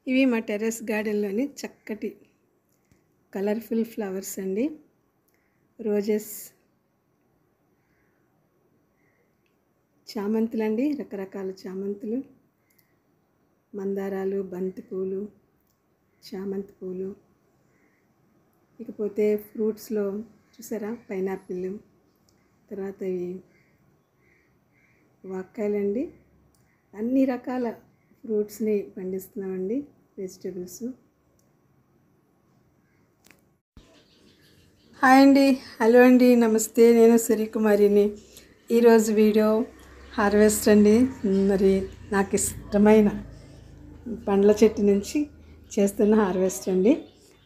ఇవి మా టెర్రస్ గార్డెన్లోని చక్కటి కలర్ఫుల్ ఫ్లవర్స్ అండి. రోజెస్, చామంతులు అండి, రకరకాల చామంతులు, మందారాలు, బంతి పూలు, చామంతి పూలు. ఇకపోతే ఫ్రూట్స్లో చూసారా పైనాపిల్, తర్వాత ఇవి వాక్కాయలండి. అన్ని రకాల ఫ్రూట్స్ని పండిస్తున్నామండి, వెజిటబుల్స్. హాయ్ అండి, హలో అండి, నమస్తే. నేను శ్రీకుమారిని. ఈరోజు వీడియో హార్వెస్ట్ అండి. మరి నాకు ఇష్టమైన పండ్ల చెట్టు నుంచి చేస్తున్న హార్వెస్ట్ అండి.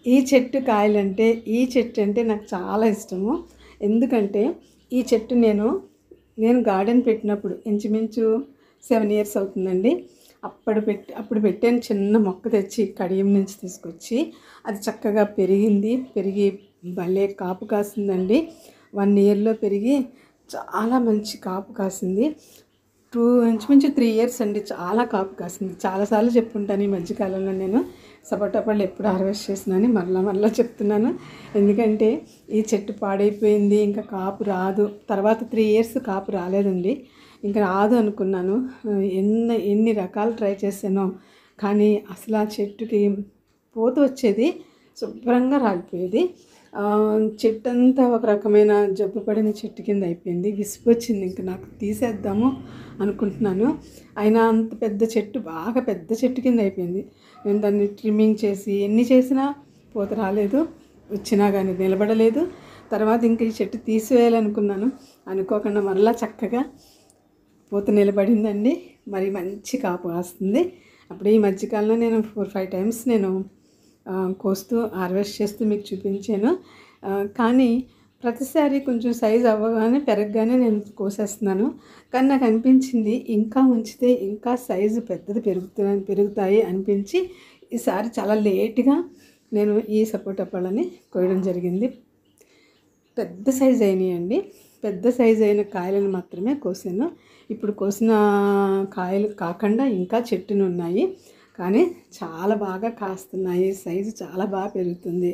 ఈ చెట్టు అంటే నాకు చాలా ఇష్టము. ఎందుకంటే ఈ చెట్టు నేను గార్డెన్ పెట్టినప్పుడు ఇంచుమించు 7 years అవుతుందండి. అప్పుడు పెట్టాను. చిన్న మొక్క తెచ్చి కడియం నుంచి తీసుకొచ్చి అది చక్కగా పెరిగి భలే కాపు కాసిందండి. 1 yearలో పెరిగి చాలా మంచి కాపు కాసింది. ఇంచుమించు 3 years అండి. చాలా కాపు కాసింది. చాలాసార్లు చెప్పుకుంటాను ఈ మధ్యకాలంలో నేను సపోటా పళ్ళు ఎప్పుడు హార్వెస్ట్ చేసినాని మళ్ళా చెప్తున్నాను. ఎందుకంటే ఈ చెట్టు పాడైపోయింది, ఇంకా కాపు రాదు. తర్వాత 3 years కాపు రాలేదండి. ఇంకా రాదు అనుకున్నాను. ఎన్ని రకాలు ట్రై చేశానో కానీ అసలు ఆ చెట్టుకి పూత వచ్చేది, శుభ్రంగా రాలిపోయేది. చెట్టు అంతా ఒక రకమైన జబ్బు పడిన చెట్టు కింద అయిపోయింది. విసుగొచ్చింది, ఇంకా నాకు తీసేద్దాము అనుకుంటున్నాను. అయినా అంత పెద్ద చెట్టు, బాగా పెద్ద చెట్టు కింద అయిపోయింది. నేను దాన్ని ట్రిమ్మింగ్ చేసి ఎన్ని చేసినా పూత రాలేదు, వచ్చినా కానీ నిలబడలేదు. తర్వాత ఇంక ఈ చెట్టు తీసివేయాలనుకున్నాను. అనుకోకుండా మరలా చక్కగా పూత నిలబడిందండి. మరి మంచి కాపు వస్తుంది. అప్పుడు ఈ మధ్యకాలంలో నేను 4-5 times నేను కోస్తూ హార్వెస్ట్ చేస్తూ మీకు చూపించాను. కానీ ప్రతిసారి కొంచెం సైజు అవ్వగానే పెరగగానే నేను కోసేస్తున్నాను. కానీ నాకు అనిపించింది ఇంకా ఉంచితే ఇంకా సైజు పెద్దది పెరుగుతాయి అనిపించి ఈసారి చాలా లేట్గా నేను ఈ సపోటా పళ్ళని కోయడం జరిగింది. పెద్ద సైజు అయినాయండి. పెద్ద సైజు అయిన కాయలను మాత్రమే కోసాను. ఇప్పుడు కోసిన కాయలు కాకుండా ఇంకా చెట్టును ఉన్నాయి, కానీ చాలా బాగా కాస్తున్నాయి. సైజు చాలా బాగా పెరుగుతుంది.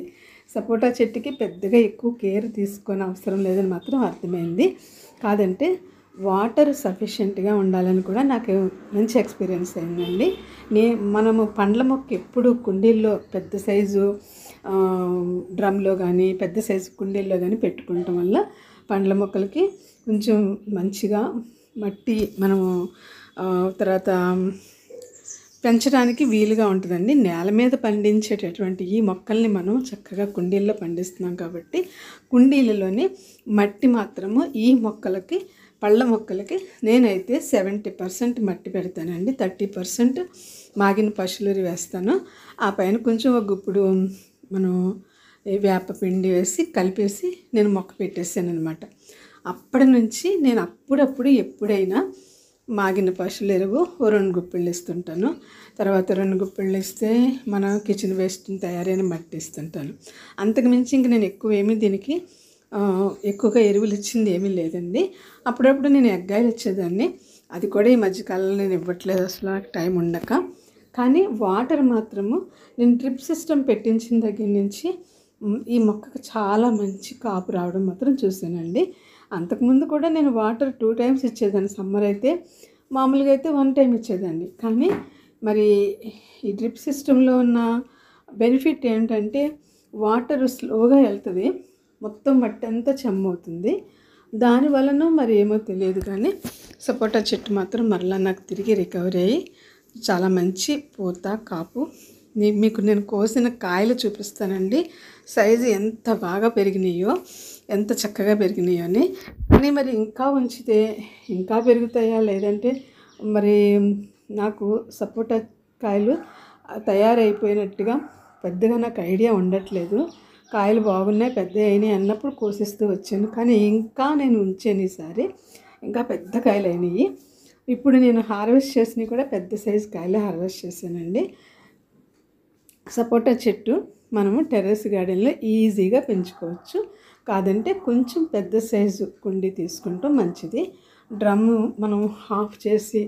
సపోటా చెట్టుకి పెద్దగా ఎక్కువ కేర్ తీసుకొని అవసరం లేదని మాత్రం అర్థమైంది. కాదంటే వాటర్ సఫిషియెంట్గా ఉండాలని కూడా నాకు మంచి ఎక్స్పీరియన్స్ అయిందండి. మనము పండ్ల మొక్క ఎప్పుడు కుండీల్లో పెద్ద సైజు డ్రమ్లో కానీ పెద్ద సైజు కుండీల్లో కానీ పెట్టుకోవటం వల్ల పండ్ల మొక్కలకి కొంచెం మంచిగా మట్టి మనము తర్వాత పెంచడానికి వీలుగా ఉంటుందండి. నేల మీద పండించేటటువంటి ఈ మొక్కల్ని మనం చక్కగా కుండీల్లో పండిస్తున్నాం కాబట్టి కుండీలలోని మట్టి మాత్రము ఈ మొక్కలకి, పళ్ళ మొక్కలకి నేనైతే 70% మట్టి పెడతానండి. 30% మాగిన పశువులు వేస్తాను. ఆ పైన కొంచెం ఒక గుప్పుడు మనం వేప పిండి వేసి కలిపేసి నేను మొక్క పెట్టేసాను అనమాట. అప్పటి నుంచి నేను అప్పుడప్పుడు ఎప్పుడైనా మాగిన పశువుల ఎరువు 2 గుప్పిళ్ళు ఇస్తుంటాను. తర్వాత 2 గుప్పిళ్ళు ఇస్తే మన కిచెన్ వేస్ట్ తయారైన మట్టి ఇస్తుంటాను. అంతకుమించి ఇంక నేను దీనికి ఎక్కువగా ఎరువులు ఇచ్చింది ఏమీ లేదండి. అప్పుడప్పుడు నేను ఎగ్గాయలు ఇచ్చేదాన్ని. అది కూడా ఈ మధ్యకాలంలో నేను ఇవ్వట్లేదు, అసలు నాకు టైం ఉండక. కానీ వాటర్ మాత్రము నేను డ్రిప్ సిస్టమ్ పెట్టించిన దగ్గర నుంచి ఈ మొక్కకు చాలా మంచి కాపు రావడం మాత్రం చూశానండి. అంతకుముందు కూడా నేను వాటర్ 2 times ఇచ్చేదాన్ని. సమ్మర్ అయితే మామూలుగా అయితే 1 time ఇచ్చేదాన్ని. కానీ మరి ఈ డ్రిప్ సిస్టంలో ఉన్న బెనిఫిట్ ఏంటంటే వాటర్ స్లోగా వెళ్తుంది, మొత్తం మట్టి అంతా చెమ్మవుతుంది. దానివలన మరి ఏమో తెలియదు కానీ సపోటా చెట్టు మాత్రం మరలా నాకు తిరిగి రికవరీ అయ్యి చాలా మంచి పూత కాపు. మీకు నేను కోసిన కాయలు చూపిస్తానండి. సైజు ఎంత బాగా పెరిగినాయో, ఎంత చక్కగా పెరిగినాయో అని. కానీ మరి ఇంకా ఉంచితే ఇంకా పెరుగుతాయా లేదంటే మరి నాకు సపోటా కాయలు తయారైపోయినట్టుగా పెద్దగా నాకు ఐడియా ఉండట్లేదు. కాయలు బాగున్నాయి, పెద్ద అయినాయి అన్నప్పుడు కోసిస్తూ వచ్చాను. కానీ ఇంకా నేను ఉంచాను ఈసారి, ఇంకా పెద్ద కాయలు అయినాయి. ఇప్పుడు నేను హార్వెస్ట్ చేసినవి కూడా పెద్ద సైజు కాయలు హార్వెస్ట్ చేశానండి. సపోటా చెట్టు మనము టెర్రస్ గార్డెన్లో ఈజీగా పెంచుకోవచ్చు. కాదంటే కొంచెం పెద్ద సైజు కుండీ తీసుకుంటాం మంచిది. డ్రమ్ము మనం హాఫ్ చేసి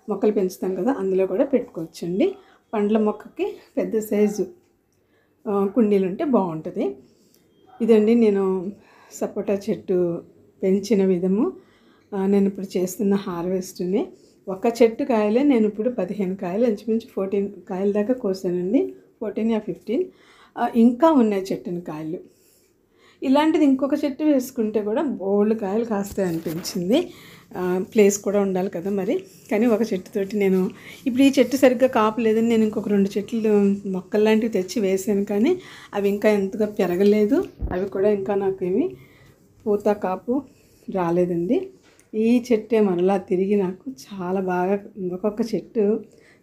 మొక్కలు పెంచుతాం కదా, అందులో కూడా పెట్టుకోవచ్చండి. పండ్ల మొక్కకి పెద్ద సైజు కుండీలు ఉంటే బాగుంటుంది. ఇదండి నేను సపోటా చెట్టు పెంచిన విధము. నేను ఇప్పుడు చేస్తున్న హార్వెస్ట్ని. ఒక చెట్టు కాయలే నేను ఇప్పుడు 15 కాయలు, ఇంచుమించు 14 కాయల దాకా కోసానండి. 14 or 15 ఇంకా ఉన్నాయి చెట్టుని కాయలు. ఇలాంటిది ఇంకొక చెట్టు వేసుకుంటే కూడా బోల్డ్ కాయలు కాస్తాయి అనిపించింది. ప్లేస్ కూడా ఉండాలి కదా మరి. కానీ ఒక చెట్టుతోటి నేను ఇప్పుడు ఈ చెట్టు సరిగ్గా కాపు లేదని నేను ఇంకొక 2 చెట్లు మొక్కలు లాంటివి తెచ్చి వేసాను. కానీ అవి ఇంకా ఎంతగా పెరగలేదు. అవి కూడా ఇంకా నాకేమి పూత కాపు రాలేదండి. ఈ చెట్టే మరలా తిరిగి నాకు చాలా బాగా ఒక్కొక్క చెట్టు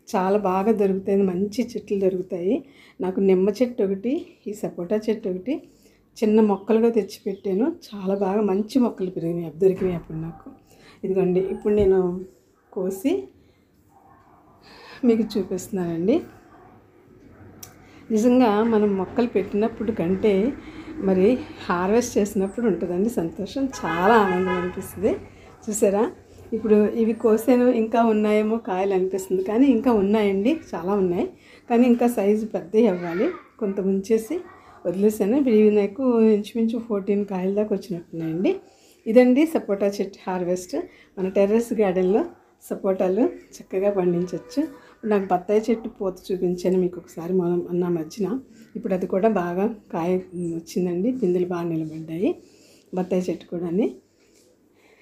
చాలా బాగా దొరుకుతాయి, మంచి చెట్లు దొరుకుతాయి. నాకు నిమ్మ చెట్టు ఒకటి, ఈ సపోటా చెట్టు ఒకటి చిన్న మొక్కలుగా తెచ్చిపెట్టాను. చాలా బాగా మంచి మొక్కలు దొరికినాయి అప్పుడు నాకు. ఇదిగోండి ఇప్పుడు నేను కోసి మీకు చూపిస్తున్నానండి. నిజంగా మనం మొక్కలు పెట్టినప్పుడు కంటే మరి హార్వెస్ట్ చేసినప్పుడు ఉంటుందండి సంతోషం. చాలా ఆనందం అనిపిస్తుంది. చూసారా, ఇప్పుడు ఇవి కోసాను, ఇంకా ఉన్నాయేమో కాయలు అనిపిస్తుంది. కానీ ఇంకా ఉన్నాయండి, చాలా ఉన్నాయి. కానీ ఇంకా సైజు పెద్దవి అవ్వాలి. కొంత ఉంచేసి వదిలేసాను. ఇవి నాకు ఇంచుమించు 14 కాయల దాకా వచ్చినట్టున్నాయండి. ఇదండి సపోటా చెట్టు హార్వెస్ట్. మన టెర్రస్ గార్డెన్లో సపోటాలు చక్కగా పండించవచ్చు. నాకు బత్తాయి చెట్టు పూత చూపించాను మీకు ఒకసారి మొన్న మధ్యన. ఇప్పుడు అది కూడా బాగా కాయ వచ్చిందండి, పిందెలు బాగా నిలబడ్డాయి. బత్తాయి చెట్టు కూడా.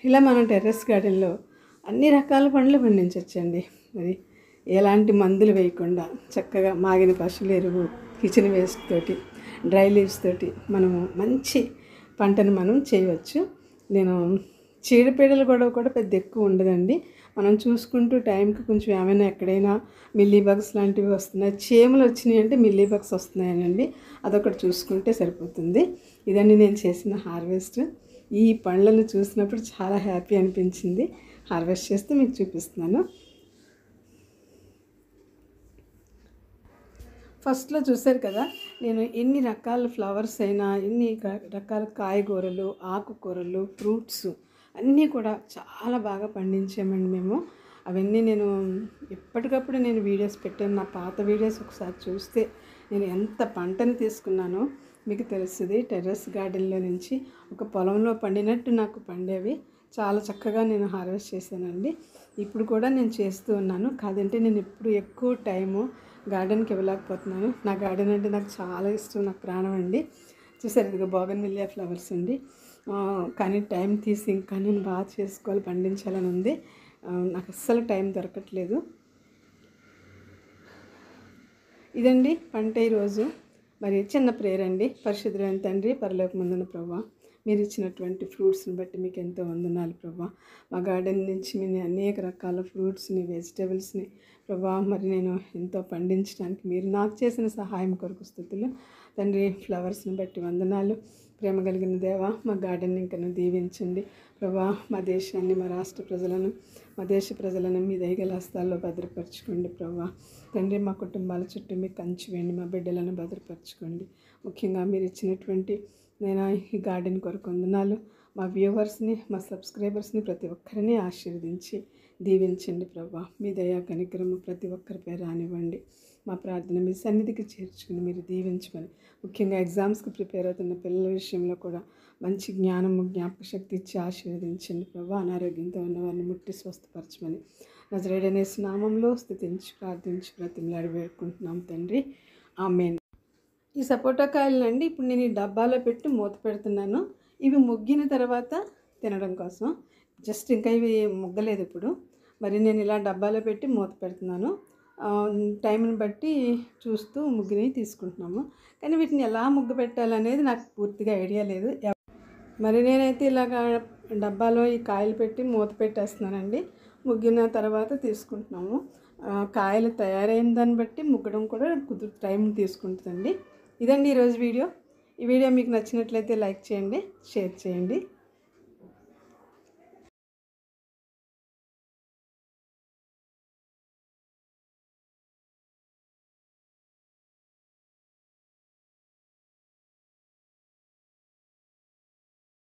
ఇలా మనం టెర్రస్ గార్డెన్లో అన్ని రకాల పండ్లు పండించవచ్చండి. మరి ఎలాంటి మందులు వేయకుండా చక్కగా మాగిన పశువుల ఎరువు, కిచెన్ వేస్ట్ తోటి, డ్రై లీవ్స్ తోటి మనము మంచి పంటను మనం చేయవచ్చు. నేను చీడపీడలు కూడా పెద్ద ఎక్కువ ఉండదండి. మనం చూసుకుంటూ టైంకి కొంచెం ఏమైనా ఎక్కడైనా మిల్లీ బగ్స్ లాంటివి వస్తున్నాయి, చీమలు వచ్చినాయి అంటే మిల్లీ బగ్స్ వస్తున్నాయనండి, అదొకటి చూసుకుంటే సరిపోతుంది. ఇదండి నేను చేసిన హార్వెస్ట్. ఈ పండ్లను చూసినప్పుడు చాలా హ్యాపీ అనిపించింది. హార్వెస్ట్ చేస్తే మీకు చూపిస్తున్నాను. ఫస్ట్లో చూశారు కదా, నేను ఎన్ని రకాల ఫ్లవర్స్ అయినా, ఎన్ని రకాల కాయగూరలు, ఆకుకూరలు, ఫ్రూట్స్ అన్నీ కూడా చాలా బాగా పండించామండి మేము. అవన్నీ నేను ఎప్పటికప్పుడు నేను వీడియోస్ పెట్టాను. నా పాత వీడియోస్ ఒకసారి చూస్తే నేను ఎంత పంటను తీసుకున్నానో మీకు తెలుస్తుంది. టెర్రస్ గార్డెన్లో నుంచి ఒక పొలంలో పండినట్టు నాకు పండేవి చాలా చక్కగా నేను హార్వెస్ట్ చేశానండి. ఇప్పుడు కూడా నేను చేస్తూ ఉన్నాను. కాదంటే నేను ఇప్పుడు ఎక్కువ టైము గార్డెన్కి ఇవ్వలేకపోతున్నాను. నా గార్డెన్ అంటే నాకు చాలా ఇష్టం, నాకు ప్రాణం అండి. చూసారు, ఇదిగో బోగన్విల్లియా ఫ్లవర్స్ అండి. కానీ టైం తీసి ఇంకా నేను బాగా చేసుకోవాలి, పండించాలని ఉంది. నాకు అస్సలు టైం దొరకట్లేదు. ఇదండి పంట ఈరోజు. మరి చిన్న ప్రేయర్ అండి. పరిశుద్ధుడైన తండ్రి, పరలోకమందున్న ప్రభువా, మీరు ఇచ్చినటువంటి ఫ్రూట్స్ని బట్టి మీకు ఎంతో వందనాలు ప్రభువా. మా గార్డెన్ నుంచి మీరు అనేక రకాల ఫ్రూట్స్ని, వెజిటేబుల్స్ని ప్రభువా మరి నేను ఎంతో పండించడానికి మీరు నాకు చేసిన సహాయం కొరకు స్తుతులు తండ్రి. ఫ్లవర్స్ని బట్టి వందనాలు. ప్రేమ కలిగిన దేవా, మా గార్డెన్ ఇంకా దీవించండి ప్రభువా. మా దేశాన్ని, మా రాష్ట్ర ప్రజలను, మా దేశ ప్రజలను మీ దయగల హస్తాల్లో భద్రపరచుకోండి ప్రభువా. తండ్రి, మా కుటుంబాల చుట్టూ మీకు కంచి వేయండి, మా బిడ్డలను భద్రపరచుకోండి. ముఖ్యంగా మీరు ఇచ్చినటువంటి నేను ఈ గార్డెన్ కొరకు వందనాలు. మా వ్యూవర్స్ని, మా సబ్స్క్రైబర్స్ని ప్రతి ఒక్కరిని ఆశీర్వదించి దీవించండి ప్రభువా. మీ దయా కనికరము ప్రతి ఒక్కరిపై రానివ్వండి. మా ప్రార్థన మీ సన్నిధికి చేర్చుకుని మీరు దీవించమని, ముఖ్యంగా ఎగ్జామ్స్కి ప్రిపేర్ అవుతున్న పిల్లల విషయంలో కూడా మంచి జ్ఞానము, జ్ఞాపక శక్తి ఇచ్చి ఆశీర్వదించండి ప్రభు. అనారోగ్యంతో ఉన్నవారిని ముట్టి స్వస్థపరచమని నజరేయుడైన యేసు నామంలో స్తుతించి ప్రార్థించి బ్రతిమలాడి వేడుకుంటున్నాం తండ్రి. ఆమేన్. ఈ సపోటా కాయలనండి ఇప్పుడు నేను ఈ డబ్బాలో పెట్టి మూత పెడుతున్నాను. ఇవి ముగ్గిన తర్వాత తినడం కోసం. జస్ట్ ఇంకా ఇవి ముగ్గలేదు ఇప్పుడు. మరి నేను ఇలా డబ్బాలో పెట్టి మూత పెడుతున్నాను. టైంని బట్టి చూస్తూ ముగ్గుని తీసుకుంటున్నాము. కానీ వీటిని ఎలా ముగ్గు పెట్టాలనేది నాకు పూర్తిగా ఐడియా లేదు. మరి నేనైతే ఇలాగా డబ్బాలో ఈ కాయలు పెట్టి మూత పెట్టేస్తున్నానండి. ముగ్గిన తర్వాత తీసుకుంటున్నాము. కాయలు తయారైన దాన్ని బట్టి ముగ్గడం కూడా టైం తీసుకుంటుందండి. ఇదండి ఈరోజు వీడియో. ఈ వీడియో మీకు నచ్చినట్లయితే లైక్ చేయండి, షేర్ చేయండి.